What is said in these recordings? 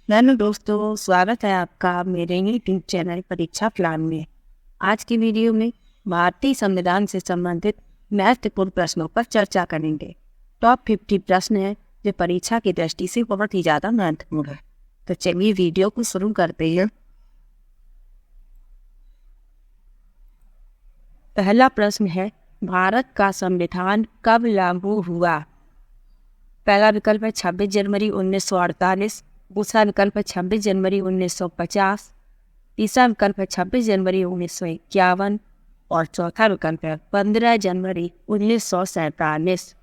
Hello दोस्तों, स्वागत है आपका मेरे यूट्यूब चैनल परीक्षा प्लान में। आज की वीडियो में भारतीय संविधान से संबंधित महत्वपूर्ण प्रश्नों पर चर्चा करेंगे। टॉप 50 प्रश्न हैं जो परीक्षा की दृष्टि से बहुत ही ज़्यादा महत्वपूर्ण है। तो चलिए वीडियो को शुरू करते हैं। पहला प्रश्न है, भारत का संविधान कब लागू हुआ? पहला विकल्प है 26 जनवरी 1948, दूसरा विकल्प है 26 जनवरी 1950, तीसरा विकल्प है 26 जनवरी 1951 और चौथा विकल्प है 15 जनवरी 1947।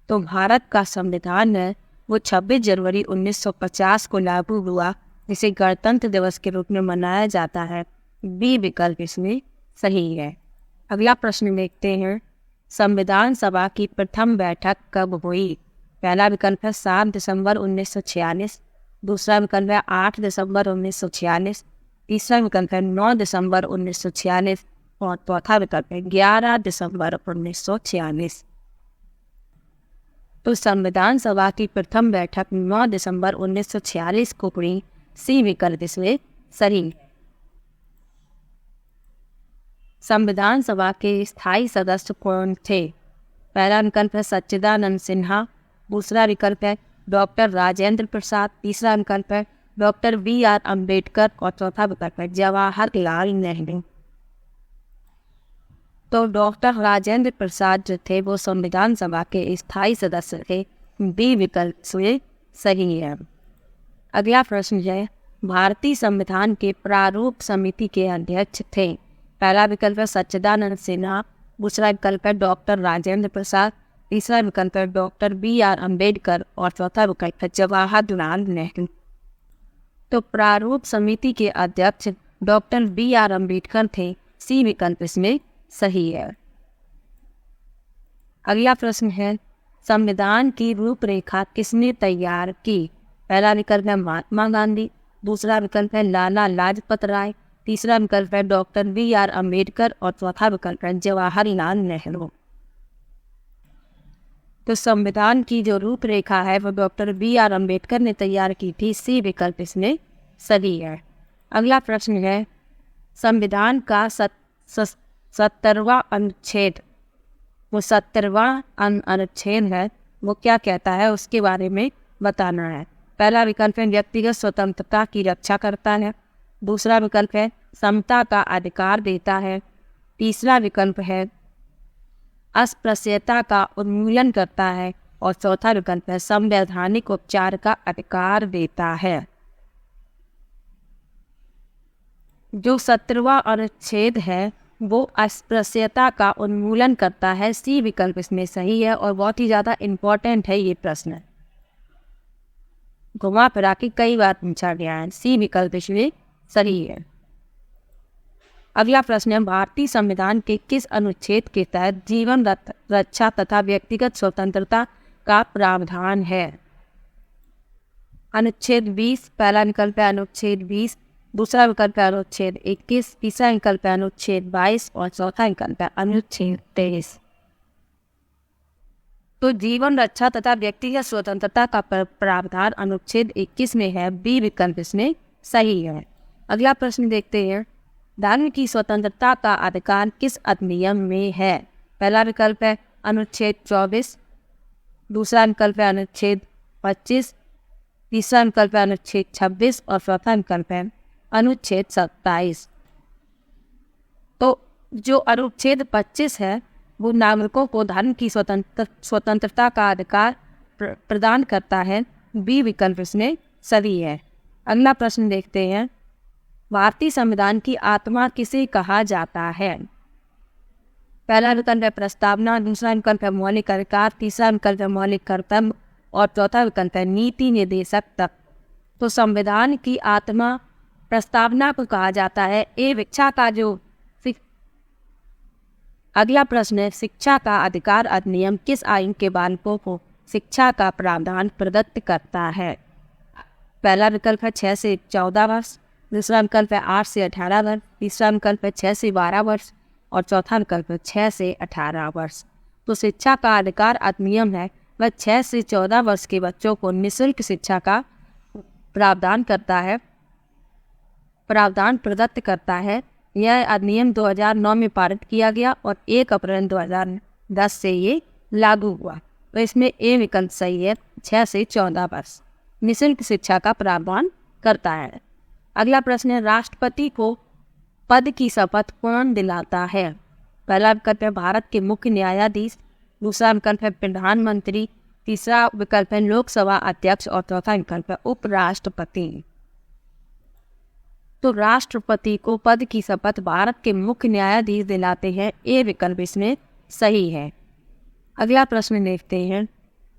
तो भारत का संविधान है वो 26 जनवरी 1950 को लागू हुआ, जिसे गणतंत्र दिवस के रूप में मनाया जाता है। बी विकल्प इसमें सही है। अगला प्रश्न देखते हैं, संविधान सभा की प्रथम बैठक कब हुई? पहला विकल्प है 7 दिसंबर 1946, दूसरा विकल्प है 8 दिसंबर 1946, तीसरा विकल्प है 9 दिसंबर 1946 और चौथा विकल्प है 11 दिसंबर 1946। तो संविधान सभा की प्रथम बैठक 9 दिसंबर 1946 को हुई। सी विकल्प इसमें सही है। संविधान सभा के स्थायी सदस्य कौन थे? पहला विकल्प है सच्चिदानंद सिन्हा, दूसरा विकल्प है डॉक्टर राजेंद्र प्रसाद, तीसरा विकल्प है डॉक्टर BR अम्बेडकर और चौथा विकल्प है जवाहरलाल नेहरू। तो डॉक्टर राजेंद्र प्रसाद जो थे वो संविधान सभा के स्थायी सदस्य थे। बी विकल्प से सही है। अगला प्रश्न है, भारतीय संविधान के प्रारूप समिति के अध्यक्ष थे? पहला विकल्प है सच्चिदानंद सिन्हा, दूसरा विकल्प है डॉक्टर राजेंद्र प्रसाद, तीसरा विकल्प है डॉक्टर BR अम्बेडकर और चौथा विकल्प है जवाहरलाल नेहरू। तो प्रारूप समिति के अध्यक्ष डॉक्टर BR अम्बेडकर थे। सी विकल्प इसमें सही है। अगला प्रश्न है, संविधान की रूपरेखा किसने तैयार की? पहला विकल्प है महात्मा गांधी, दूसरा विकल्प है लाला लाजपत राय, तीसरा विकल्प है डॉक्टर BR अम्बेडकर और चौथा विकल्प है जवाहरलाल नेहरू। तो संविधान की जो रूपरेखा है वो डॉक्टर BR अम्बेडकर ने तैयार की थी। सी विकल्प इसमें सही है। अगला प्रश्न है, संविधान का 70वां अनुच्छेद, वो 70वां अनुच्छेद है वो क्या कहता है उसके बारे में बताना है। पहला विकल्प है व्यक्तिगत स्वतंत्रता की रक्षा करता है, दूसरा विकल्प है समता का अधिकार देता है, तीसरा विकल्प है अस्पृश्यता का उन्मूलन करता है और चौथा विकल्प है संवैधानिक उपचार का अधिकार देता है। जो 70वां अनुच्छेद है वो अस्पृश्यता का उन्मूलन करता है। सी विकल्प इसमें सही है और बहुत ही ज़्यादा इम्पोर्टेंट है ये प्रश्न, घुमा फिरा के कई बार पूछा गया है। सी विकल्प इसमें सही है। अगला प्रश्न है, भारतीय संविधान के किस अनुच्छेद के तहत जीवन रक्षा तथा व्यक्तिगत स्वतंत्रता का प्रावधान है? अनुच्छेद 20, पहला विकल्प है अनुच्छेद 20, दूसरा विकल्प है अनुच्छेद 21, तीसरा विकल्प है अनुच्छेद 22 और चौथा विकल्प है अनुच्छेद 23। तो जीवन रक्षा तथा व्यक्तिगत स्वतंत्रता का प्रावधान अनुच्छेद 21 में है। बी विकल्प इसमें सही है। अगला प्रश्न देखते हैं, धर्म की स्वतंत्रता का अधिकार किस अधिनियम में है? पहला विकल्प है अनुच्छेद 24, दूसरा विकल्प है अनुच्छेद 25, तीसरा विकल्प है अनुच्छेद 26 और चौथा विकल्प है अनुच्छेद 27। तो जो अनुच्छेद 25 है वो नागरिकों को धर्म की स्वतंत्रता का अधिकार प्रदान करता है। बी विकल्प इसमें सही है। अगला प्रश्न देखते हैं, भारतीय संविधान की आत्मा किसे कहा जाता है? पहला विकल्प है प्रस्तावना, दूसरा विकल्प है मौलिक अधिकार, तीसरा विकल्प है मौलिक कर्तव्य और चौथा विकल्प है नीति निर्देशक तत्व। तो संविधान की आत्मा प्रस्तावना को कहा जाता है। ए शिक्षा का जो अगला प्रश्न है, शिक्षा का अधिकार अधिनियम किस आयु के बालकों को शिक्षा का प्रावधान प्रदत्त करता है? पहला विकल्प है 6 से 14 वर्ष, दूसरा विकल्प है 8 से 18 वर्ष, तीसरा विकल्प है 6 से 12 वर्ष और चौथा विकल्प है 6 से 18 वर्ष। तो शिक्षा का अधिकार अधिनियम है वह 6 से 14 वर्ष के बच्चों को निःशुल्क शिक्षा का प्रावधान प्रदत्त करता है। यह अधिनियम 2009 में पारित किया गया और 1 अप्रैल 2010 से ये लागू हुआ। तो इसमें ए विकल्प सही है, 6 से 14 वर्ष निःशुल्क शिक्षा का प्रावधान करता है। अगला प्रश्न है, राष्ट्रपति को पद की शपथ कौन दिलाता है? पहला विकल्प है भारत के मुख्य न्यायाधीश, दूसरा विकल्प है प्रधानमंत्री, तीसरा विकल्प है लोकसभा अध्यक्ष और चौथा विकल्प है उपराष्ट्रपति। तो राष्ट्रपति को पद की शपथ भारत के मुख्य न्यायाधीश दिलाते हैं, ए विकल्प इसमें सही है। अगला प्रश्न देखते हैं,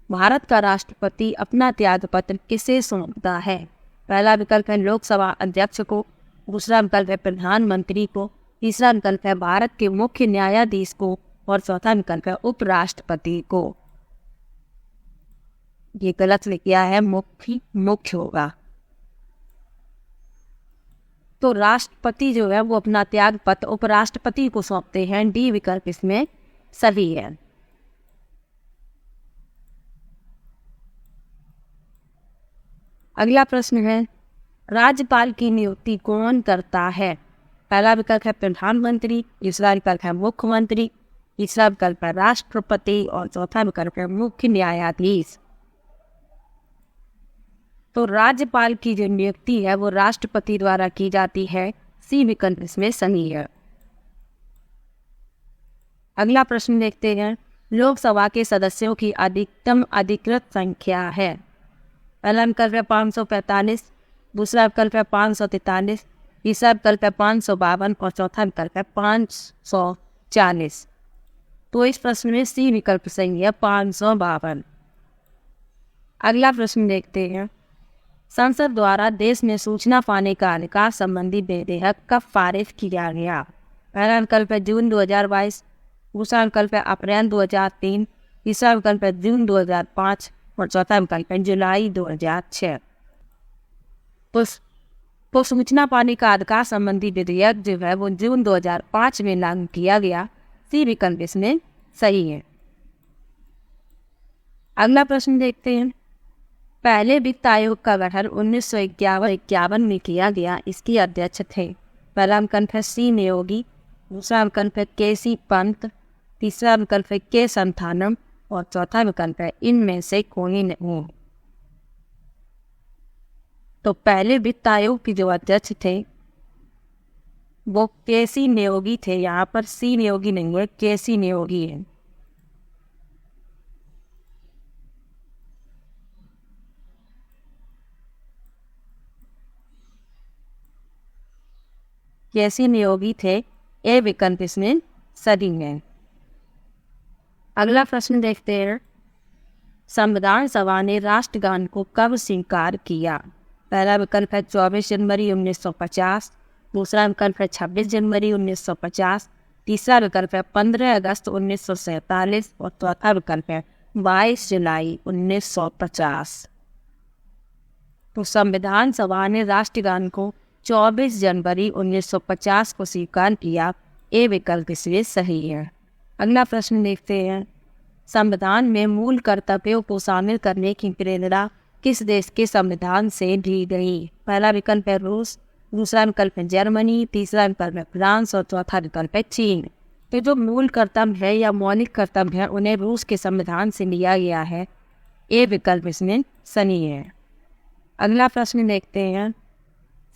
भारत का राष्ट्रपति अपना त्यागपत्र किसे सौंपता है? पहला विकल्प है लोकसभा अध्यक्ष को, दूसरा विकल्प है प्रधानमंत्री को, तीसरा विकल्प है भारत के मुख्य न्यायाधीश को और चौथा विकल्प है उपराष्ट्रपति को। ये गलत लिखा है, मुख्य होगा। तो राष्ट्रपति जो है वो अपना त्याग पत्र उपराष्ट्रपति को सौंपते हैं, डी विकल्प इसमें सही है। अगला प्रश्न है, राज्यपाल की नियुक्ति कौन करता है? पहला विकल्प है प्रधानमंत्री, दूसरा विकल्प है मुख्यमंत्री, तीसरा विकल्प है राष्ट्रपति और चौथा विकल्प है मुख्य न्यायाधीश। तो राज्यपाल की जो नियुक्ति है वो राष्ट्रपति द्वारा की जाती है, सी विकल्प इसमें सही है। अगला प्रश्न देखते हैं, लोकसभा के सदस्यों की अधिकतम अधिकृत संख्या है? पहला विकल्प है 545, दूसरा विकल्प है 543, तीसरा विकल्प है 552 और चौथा विकल्प है 540। तो इस प्रश्न में सी विकल्प सही है, 552। अगला प्रश्न देखते हैं, संसद द्वारा देश में सूचना पाने का अधिकार संबंधी विधेयक कब पारित किया गया? पहला विकल्प है जून 2022, दूसरा विकल्प है अप्रैल 2003, तीसरा विकल्प है जून 2005 और चौथा विकल्प है जुलाई 2006। तो सूचना पाने का अधिकार संबंधी विधेयक जो है वो जून 2005 में लागू किया गया, सी विकल्प इसमें सही है। अगला प्रश्न देखते हैं, पहले वित्त आयोग का गठन 1951 में किया गया, इसके अध्यक्ष थे? पहला विकल्प है सी नियोगी, दूसरा विकल्प है के सी पंत, तीसरा विकल्प है के संथानम और चौथा विकल्प है इनमें से कोई नहीं। तो पहले वित्त आयोग के जो अध्यक्ष थे वो के सी नियोगी थे, यहाँ पर सी नियोगी नहीं है, के सी नियोगी है। कैसी नियोगी थे, ए विकल्प इसमें सही है। अगला प्रश्न देखते हैं, संविधान सभा ने राष्ट्रगान को कब स्वीकार किया? पहला विकल्प है 24 जनवरी 1950, दूसरा विकल्प है 26 जनवरी 1950, तीसरा विकल्प है 15 अगस्त 1947 और चौथा विकल्प है 22 जुलाई 1950। तो संविधान सभा ने राष्ट्रगान को 24 जनवरी 1950 को स्वीकार किया, ए विकल्प इसमें सही है। अगला प्रश्न देखते हैं, संविधान में मूल कर्तव्यों को शामिल करने की प्रेरणा किस देश के संविधान से दी गई? पहला विकल्प है रूस, दूसरा विकल्प है जर्मनी, तीसरा विकल्प है फ्रांस और चौथा विकल्प है चीन। तो जो मूल कर्तव्य है या मौलिक कर्तव्य है उन्हें रूस के संविधान से लिया गया है, ए विकल्प इसमें सही है। अगला प्रश्न देखते हैं,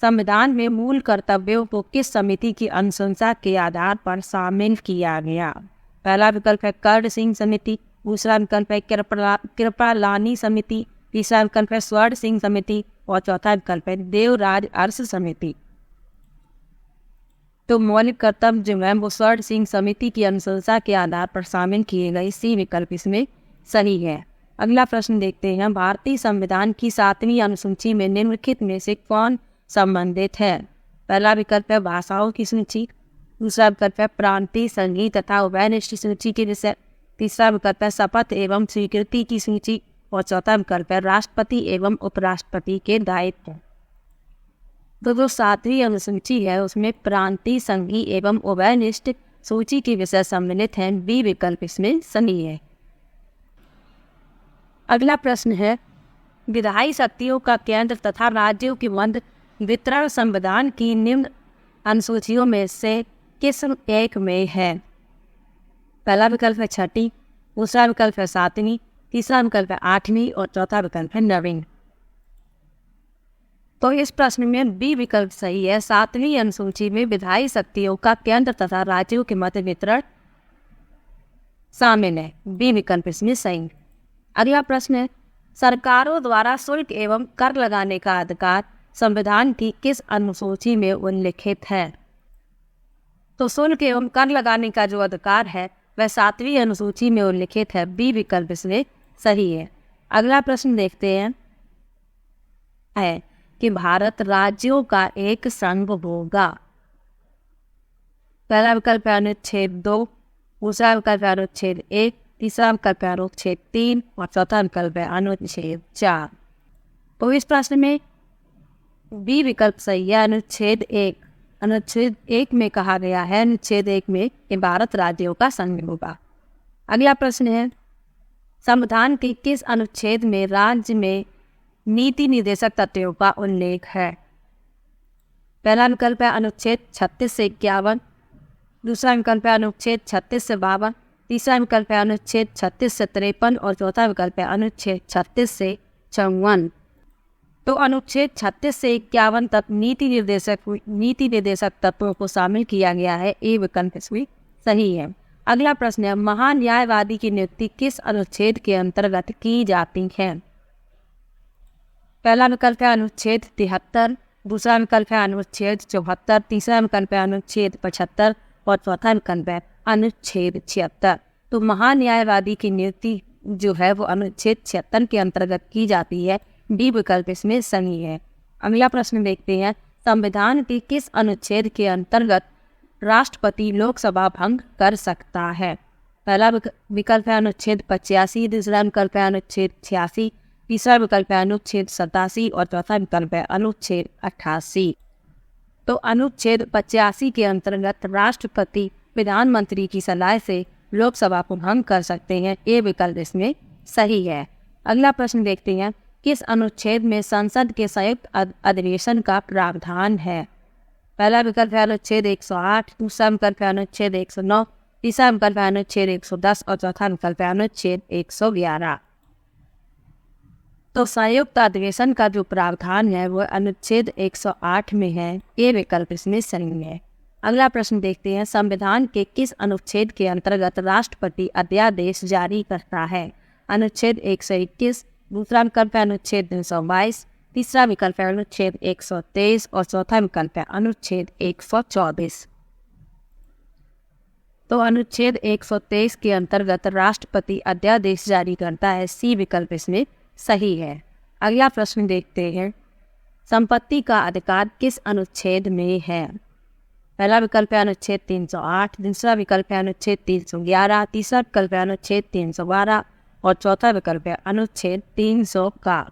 संविधान में मूल कर्तव्यों को किस समिति की अनुशंसा के आधार पर शामिल किया गया? पहला विकल्प है कर्ण सिंह समिति, दूसरा विकल्प है कृपलानी समिति, तीसरा विकल्प है स्वर्ण सिंह समिति और चौथा विकल्प है देवराज अरस समिति। तो मौलिक कर्तव्य जो है वो स्वर्ण सिंह समिति की अनुशंसा के आधार पर शामिल किए गए, सी विकल्प इसमें सही है। अगला प्रश्न देखते हैं, भारतीय संविधान की 7वीं अनुसूची में निम्नलिखित में से कौन संबंधित है? पहला विकल्प है भाषाओं की सूची, दूसरा विकल्प है प्रांतीय संगीत तथा उभयनिष्ठ सूची के विषय, तीसरा विकल्प है शपथ एवं स्वीकृति की सूची और चौथा विकल्प है राष्ट्रपति एवं उपराष्ट्रपति के दायित्व। तो जो 7वीं अनुसूची है उसमें प्रांतीय संघीय एवं उभयनिष्ठ सूची के विषय सम्मिलित हैं, बी विकल्प इसमें सही है। अगला प्रश्न है, विधायी शक्तियों का केंद्र तथा राज्यों की मध्य वितरण संविधान की निम्न अनुसूचियों में से किस एक में है? पहला विकल्प है छठी, दूसरा विकल्प है सातवीं, तीसरा विकल्प है आठवीं और चौथा विकल्प है नवीं। तो इस प्रश्न में बी विकल्प सही है। सातवीं अनुसूची में विधायी शक्तियों का केंद्र तथा राज्यों के मध्य वितरण शामिल है। बी विकल्प इसमें सही है। अगला प्रश्न है, सरकारों द्वारा शुल्क एवं कर लगाने का अधिकार संविधान की किस अनुसूची में उल्लिखित है? तो शुल्क एवं कर लगाने का जो अधिकार है वह सातवीं अनुसूची में उल्लिखित है। बी विकल्प इसमें सही है। अगला प्रश्न देखते हैं है कि भारत राज्यों का एक संघ होगा। पहला विकल्प है अनुच्छेद 2, दूसरा विकल्प है अनुच्छेद 1, तीसरा विकल्प है अनुच्छेद 3 और चौथा विकल्प है अनुच्छेद 4। तो इस प्रश्न में बी विकल्प सही है, अनुच्छेद 1। अनुच्छेद 1 में कहा गया है, अनुच्छेद 1 में कि भारत राज्यों का संघ होगा। अगला प्रश्न है, संविधान के किस अनुच्छेद में राज्य में नीति निर्देशक तत्वों का उल्लेख है? पहला विकल्प है अनुच्छेद 36 से 51, दूसरा विकल्प है अनुच्छेद 36 से 52, तीसरा विकल्प है अनुच्छेद 36 से 53 और चौथा विकल्प है अनुच्छेद 36 से 54। तो अनुच्छेद 36 से 51 तक नीति निर्देशक तत्वों को शामिल किया गया है। ए विकल्प इसमें सही है। अगला प्रश्न है, महान न्यायवादी की नियुक्ति किस अनुच्छेद के अंतर्गत की जाती है? पहला विकल्प है अनुच्छेद 73, दूसरा विकल्प है अनुच्छेद 74, तीसरा विकल्प है अनुच्छेद 75 और चौथा विकल्प है अनुच्छेद 76। तो महान न्यायवादी की नियुक्ति जो है वो अनुच्छेद 76 के अंतर्गत की जाती है। डी विकल्प इसमें सही है। अगला प्रश्न देखते हैं, संविधान के किस अनुच्छेद के अंतर्गत राष्ट्रपति लोकसभा भंग कर सकता है? पहला विकल्प है अनुच्छेद 85, दूसरा विकल्प है अनुच्छेद 86, तीसरा विकल्प है अनुच्छेद 87 और चौथा विकल्प है अनुच्छेद 88। तो अनुच्छेद 85 के अंतर्गत राष्ट्रपति प्रधानमंत्री की सलाह से लोकसभा को भंग कर सकते हैं। ए विकल्प इसमें सही है। अगला प्रश्न देखते हैं, किस अनुच्छेद में संसद के संयुक्त अधिवेशन का प्रावधान है? पहला विकल्प है अनुच्छेद 108, दूसरा विकल्प है अनुच्छेद 109, तीसरा विकल्प है अनुच्छेद 110 और चौथा विकल्प है अनुच्छेद 111। तो संयुक्त अधिवेशन का जो प्रावधान है वो अनुच्छेद 108 में है। ये विकल्प इसमें सही है। अगला प्रश्न देखते हैं, संविधान के किस अनुच्छेद के अंतर्गत राष्ट्रपति अध्यादेश जारी करता है? अनुच्छेद 121, दूसरा विकल्प है अनुच्छेद 322, तीसरा विकल्प है अनुच्छेद 123 और चौथा विकल्प है अनुच्छेद 124। तो अनुच्छेद 123 के अंतर्गत राष्ट्रपति अध्यादेश जारी करता है। सी विकल्प इसमें सही है। अगला प्रश्न देखते हैं, संपत्ति का अधिकार किस अनुच्छेद में है? पहला विकल्प है अनुच्छेद 308, दूसरा विकल्प है अनुच्छेद 311, तीसरा विकल्प है अनुच्छेद 312 और चौथा विकल्प है अनुच्छेद 300 का।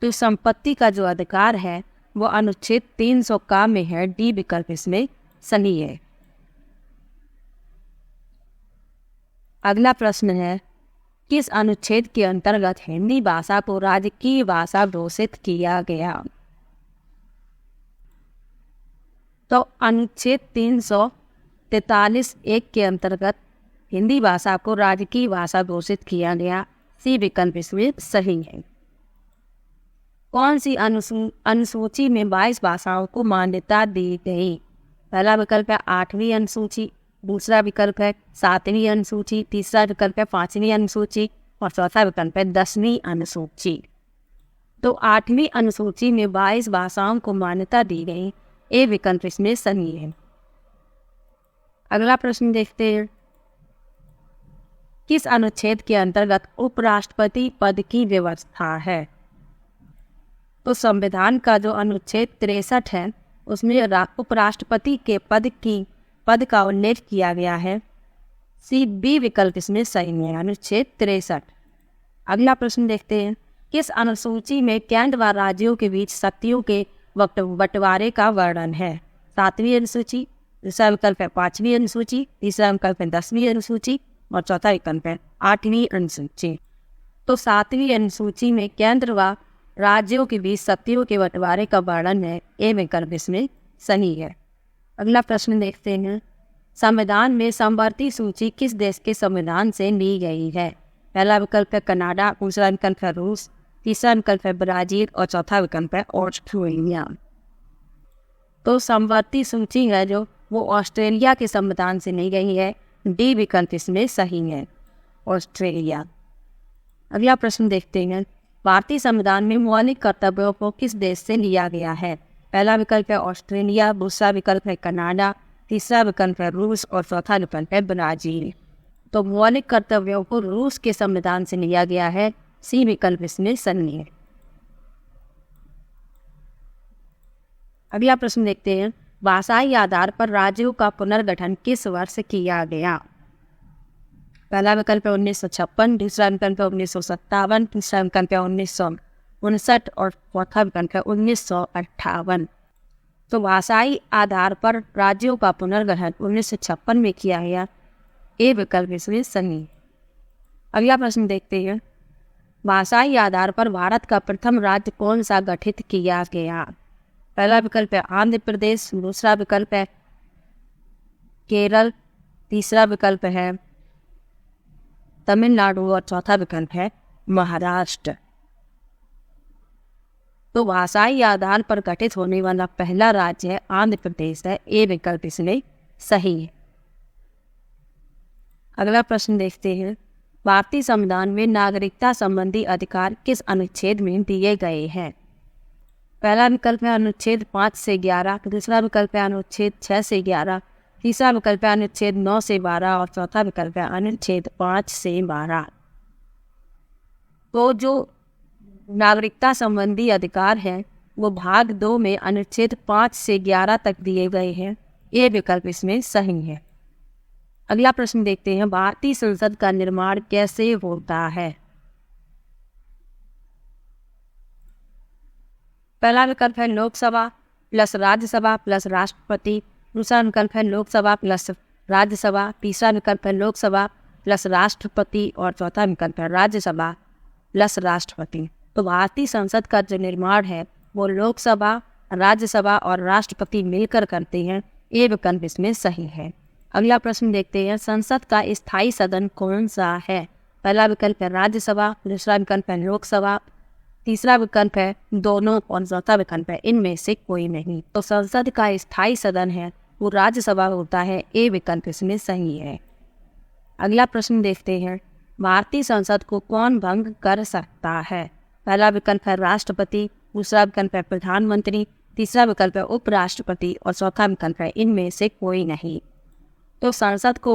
तो संपत्ति का जो अधिकार है वो अनुच्छेद 300 का में है। डी विकल्प इसमें सही है। अगला प्रश्न है, किस अनुच्छेद के अंतर्गत हिंदी भाषा को राजकीय भाषा घोषित किया गया? तो अनुच्छेद 343(1) के अंतर्गत हिंदी भाषा को राजकीय भाषा घोषित किया गया। सी विकल्प इसमें सही है। कौन सी अनुसूची में 22 भाषाओं को मान्यता दी गई? पहला विकल्प है 8वीं अनुसूची, दूसरा विकल्प है 7वीं अनुसूची, तीसरा विकल्प है 5वीं अनुसूची और चौथा विकल्प है 10वीं अनुसूची। तो 8वीं अनुसूची में 22 भाषाओं को मान्यता दी गई। ए विकल्प इसमें सही है। अगला प्रश्न देखते हैं, किस अनुच्छेद के अंतर्गत उपराष्ट्रपति पद की व्यवस्था है? तो संविधान का जो अनुच्छेद 63 है उसमें उपराष्ट्रपति के पद का उल्लेख किया गया है। सी बी विकल्प इसमें सही है, अनुच्छेद 63। अगला प्रश्न देखते हैं, किस अनुसूची में केंद्र व राज्यों के बीच शक्तियों के बंटवारे का वर्णन है? 7वीं अनुसूची, दूसरा विकल्प है 5वीं अनुसूची, तीसरा विकल्प है 10वीं अनुसूची और चौथा विकल्प है 8वीं अनुसूची। तो 7वीं अनुसूची में केंद्र व राज्यों के बीच शक्तियों के बंटवारे का वर्णन है। ए विकल्प इसमें सही है। अगला प्रश्न देखते हैं, संविधान में समवर्ती सूची किस देश के संविधान से ली गई है? पहला विकल्प है कनाडा, दूसरा विकल्प है रूस, तीसरा विकल्प है ब्राजील और चौथा विकल्प है ऑस्ट्रेलिया। तो समवर्ती सूची है जो वो ऑस्ट्रेलिया के संविधान से ली गई है। डी विकल्प इसमें सही है, ऑस्ट्रेलिया। अगला प्रश्न देखते हैं, भारतीय संविधान में मौलिक कर्तव्यों को किस देश से लिया गया है? पहला विकल्प है ऑस्ट्रेलिया, दूसरा विकल्प है कनाडा, तीसरा विकल्प है रूस और चौथा विकल्प है ब्राजील। तो मौलिक कर्तव्यों को रूस के संविधान से लिया गया है। सी विकल्प इसमें सही है। अगला प्रश्न देखते हैं, भाषाई आधार पर राज्यों का पुनर्गठन किस वर्ष किया गया? पहला विकल्प है 1956, दूसरा विकल्प है 1957, तीसरा विकल्प है 1959 और चौथा विकल्प है 1958। तो भाषाई आधार पर राज्यों का पुनर्गठन 1956 में किया गया। ए विकल्प इसमें सही। अगला प्रश्न देखते हैं, भाषाई आधार पर भारत का प्रथम राज्य कौन सा गठित किया गया? पहला विकल्प है आंध्र प्रदेश, दूसरा विकल्प है केरल, तीसरा विकल्प है तमिलनाडु और चौथा विकल्प है महाराष्ट्र। तो भाषाई आधार पर गठित होने वाला पहला राज्य है आंध्र प्रदेश है। ए विकल्प इसमें सही है। अगला प्रश्न देखते हैं, भारतीय संविधान में नागरिकता संबंधी अधिकार किस अनुच्छेद में दिए गए हैं? पहला विकल्प है अनुच्छेद 5 से 11, दूसरा विकल्प है अनुच्छेद 6 से 11, तीसरा विकल्प है अनुच्छेद 9 से 12 और चौथा विकल्प है अनुच्छेद 5 से 12। तो जो नागरिकता संबंधी अधिकार हैं वो भाग 2 में अनुच्छेद 5 से 11 तक दिए गए हैं। ये विकल्प इसमें सही है। अगला प्रश्न देखते हैं, भारतीय संसद का निर्माण कैसे होता है? पहला विकल्प है लोकसभा प्लस राज्यसभा प्लस राष्ट्रपति, दूसरा विकल्प है लोकसभा प्लस राज्यसभा, तीसरा विकल्प है लोकसभा प्लस राष्ट्रपति और चौथा विकल्प है राज्यसभा प्लस राष्ट्रपति। तो भारतीय संसद का जो निर्माण है वो लोकसभा, राज्यसभा और राष्ट्रपति मिलकर करते हैं। ये विकल्प इसमें सही है। अगला प्रश्न देखते हैं, संसद का स्थायी सदन कौन सा है? पहला विकल्प है राज्यसभा, दूसरा विकल्प है लोकसभा, तीसरा विकल्प है दोनों और चौथा विकल्प है इनमें से कोई नहीं। तो संसद का स्थायी सदन है वो राज्यसभा होता है। ए विकल्प इसमें सही है। अगला प्रश्न देखते हैं, भारतीय संसद को कौन भंग कर सकता है? पहला विकल्प है राष्ट्रपति, दूसरा विकल्प है प्रधानमंत्री, तीसरा विकल्प है उपराष्ट्रपति और चौथा विकल्प है इनमें से कोई नहीं। तो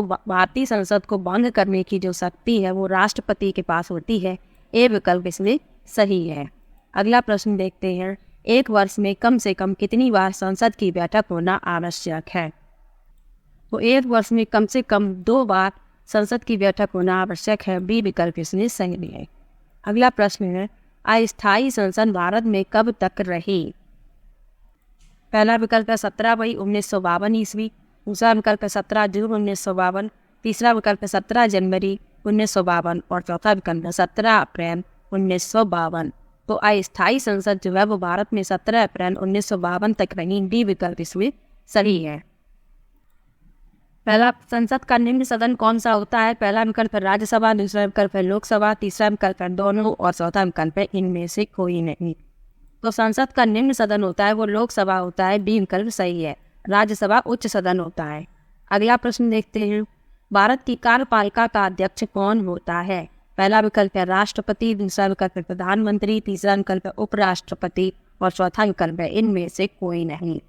भारतीय संसद को भंग करने की जो शक्ति है वो राष्ट्रपति के पास होती है। ए विकल्प इसमें सही है। अगला प्रश्न देखते हैं, एक वर्ष में कम से कम कितनी बार संसद की बैठक होना आवश्यक है? तो एक वर्ष में कम से कम 2 बार संसद की बैठक होना आवश्यक है। बी विकल्प इसमें सही है। अगला प्रश्न है, अस्थायी संसद भारत में कब तक रही? पहला विकल्प है 17 मई 1952 ईस्वी, दूसरा विकल्प है 17 जून 1952, तीसरा विकल्प है 17 जनवरी 1952 और चौथा विकल्प है 17 अप्रैल 1952। तो अस्थायी संसद जो है वो भारत में 17 अप्रैल 1952 तक रही। डी विकल्प इसमें सही है। पहला, संसद का निम्न सदन कौन सा होता है? पहला विकल्प है राज्यसभा, दूसरा विकल्प है लोकसभा, तीसरा विकल्प है दोनों और चौथा विकल्प है इनमें से कोई नहीं। तो संसद का निम्न सदन होता है वो लोकसभा होता है। बी विकल्प सही है। राज्यसभा उच्च सदन होता है। अगला प्रश्न देखते हैं, भारत की कार्यपालिका का अध्यक्ष कौन होता है? पहला विकल्प है राष्ट्रपति, दूसरा विकल्प है प्रधानमंत्री, तीसरा विकल्प है उपराष्ट्रपति और चौथा विकल्प है इनमें से कोई नहीं।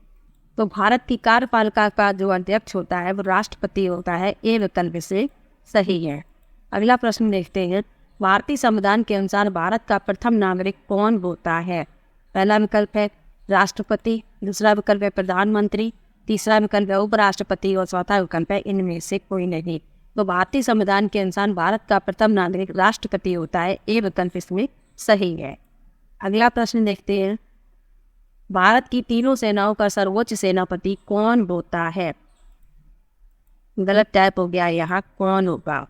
तो भारत की कार्यपालिका का जो अध्यक्ष होता है वो राष्ट्रपति होता है। ए विकल्प से सही है। अगला प्रश्न देखते हैं, भारतीय संविधान के अनुसार भारत का प्रथम नागरिक कौन होता है? पहला विकल्प है राष्ट्रपति, दूसरा विकल्प है प्रधानमंत्री, तीसरा विकल्प है उपराष्ट्रपति और चौथा विकल्प है इनमें से कोई नहीं। तो भारतीय संविधान के अनुसार भारत का प्रथम नागरिक राष्ट्रपति होता है। ए विकल्प इसमें सही है। अगला प्रश्न देखते हैं, भारत की तीनों सेनाओं का सर्वोच्च सेनापति कौन होता है? गलत टाइप हो गया यहाँ, कौन होगा?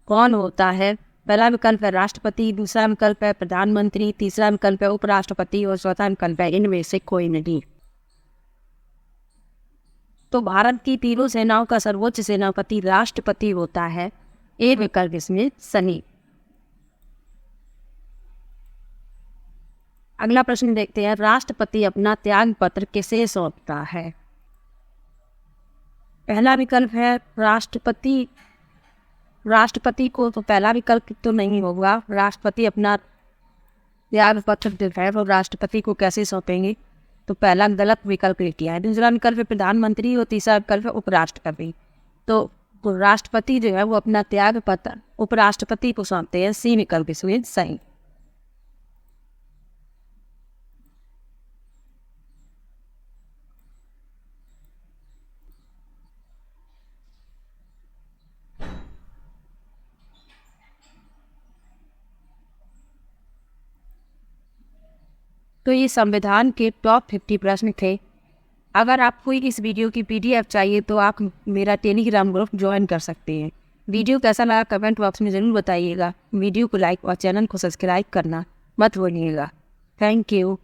कौन होता है पहला विकल्प है राष्ट्रपति, दूसरा विकल्प है प्रधानमंत्री, तीसरा विकल्प है उपराष्ट्रपति और चौथा विकल्प है इनमें से कोई नहीं। तो भारत की तीनों सेनाओं का सर्वोच्च सेनापति राष्ट्रपति होता है। एक विकल्प इसमें सही। अगला प्रश्न देखते हैं, राष्ट्रपति अपना त्याग पत्र किसे सौंपता है? पहला विकल्प है राष्ट्रपति को, तो पहला विकल्प तो नहीं होगा। राष्ट्रपति अपना त्याग पत्र जो है वो राष्ट्रपति को कैसे सौंपेंगे? तो पहला गलत विकल्प किया है। दूसरा विकल्प है प्रधानमंत्री और तीसरा विकल्प है उपराष्ट्रपति। तो राष्ट्रपति जो है वो अपना त्याग पत्र उपराष्ट्रपति को सौंपते हैं। सी विकल्प इसमें सही। तो ये संविधान के टॉप 50 प्रश्न थे। अगर आपको इस वीडियो की PDF चाहिए तो आप मेरा टेलीग्राम ग्रुप ज्वाइन कर सकते हैं। वीडियो कैसा लगा कमेंट बॉक्स में ज़रूर बताइएगा। वीडियो को लाइक और चैनल को सब्सक्राइब करना मत भूलिएगा। Thank you.